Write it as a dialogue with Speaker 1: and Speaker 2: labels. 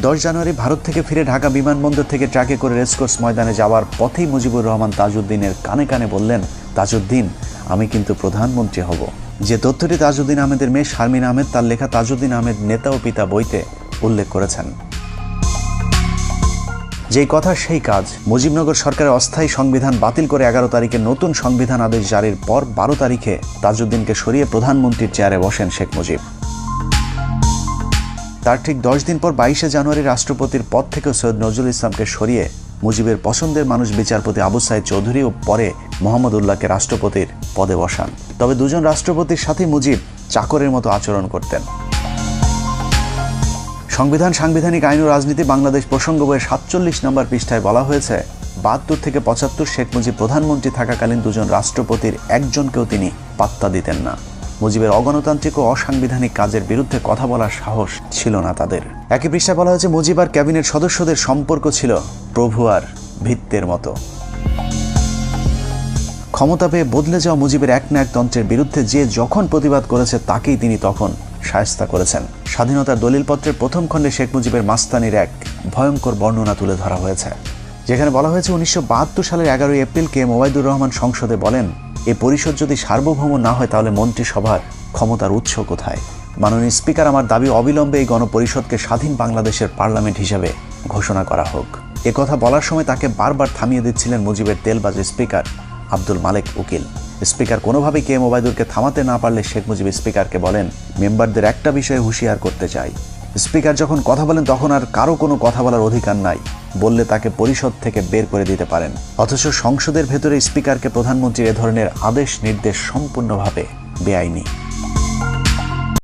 Speaker 1: 10 জানুয়ারি ভারত থেকে ফিরে ঢাকা বিমানবন্দর থেকে ট্রাকে করে রেসকোর্স ময়দানে যাওয়ার পথেই মুজিবুর রহমান তাজউদ্দিনের কানে কানে বললেন, তাজউদ্দিন, আমি কিন্তু প্রধানমন্ত্রী হব। যে তথ্যটি তাজউদ্দিন আহমেদের মেয়ে শারমিন আহমেদ তার লেখা তাজউদ্দিন আহমেদ নেতা ও পিতা বইতে উল্লেখ করেছেন। যেই কথা সেই কাজ। মুজিবনগর সরকারের অস্থায়ী সংবিধান বাতিল করে 11 তারিখে নতুন সংবিধান আদেশ জারির পর 12 তারিখে তাজউদ্দিনকে সরিয়ে প্রধানমন্ত্রীর চেয়ারে বসেন শেখ মুজিব। তার ঠিক 10 দিন পর 22 জানুয়ারি রাষ্ট্রপতির পদ থেকে সৈয়দ নজরুল ইসলামকে সরিয়ে মুজিবের পছন্দের মানুষ বিচারপতি আবু সাইদ চৌধুরী ও পরে মোহাম্মদ উল্লাহকে রাষ্ট্রপতির পদে বসান। তবে দুজন রাষ্ট্রপতির সাথে মুজিব চাকরের মতো আচরণ করতেন। সংবিধান, সাংবিধানিক আইন ও রাজনীতি বাংলাদেশ প্রসঙ্গ বইয়ের 47 নম্বর পৃষ্ঠায় বলা হয়েছে, 72 থেকে 75 শেখ মুজিব প্রধানমন্ত্রী থাকাকালীন দুজন রাষ্ট্রপতির একজনকেও তিনি পাত্তা দিতেন না। মুজিবের অগণতান্ত্রিক ও অসাংবিধানিক কাজের বিরুদ্ধে কথা বলার সাহস ছিল না তাদের। একই পৃষ্ঠায় বলা হয়েছে, মুজিব আর ক্যাবিনেট সদস্যদের সম্পর্ক ছিল প্রভু আর ভিত্তের মতো। ক্ষমতা পেয়ে বদলে যাওয়া মুজিবের একনায়কতন্ত্রের বিরুদ্ধে যে যখন প্রতিবাদ করেছে তাকেই তিনি তখন শায়েস্তা করেছেন। স্বাধীনতার দলিলপত্রের প্রথম খণ্ডে শেখ মুজিবের মাস্তানির এক ভয়ঙ্কর বর্ণনা তুলে ধরা হয়েছে, যেখানে বলা হয়েছে 1972 সালের 11 এপ্রিল কে ওবায়দুর রহমান সংসদে বলেন, এ পরিষদ যদি সার্বভৌম না হয় তাহলে মন্ত্রিসভার ক্ষমতার উৎস কোথায়? মাননীয় স্পিকার, আমার দাবি অবিলম্বে এই গণপরিষদকে স্বাধীন বাংলাদেশের পার্লামেন্ট হিসেবে ঘোষণা করা হোক। কথা বলার সময় তাকে বারবার থামিয়ে দিচ্ছিলেন মুজিবের তেলবাজ স্পিকার আব্দুল মালেক উকিল। স্পিকার কোনোভাবেই কে ওবায়দুরকে থামাতে না পারলে শেখ মুজিব স্পিকারকে বলেন, মেম্বারদের একটা বিষয়ে হুঁশিয়ার করতে চাই। স্পিকার যখন কথা বলেন তখন আর কারো কোনো কথা বলার অধিকার নাই, বললে তাকে পরিষদ থেকে বের করে দিতে পারেন। অথচ সংসদের ভেতরে স্পিকারকে প্রধানমন্ত্রীর এ ধরনের আদেশ নির্দেশ সম্পূর্ণভাবে বেআইনি।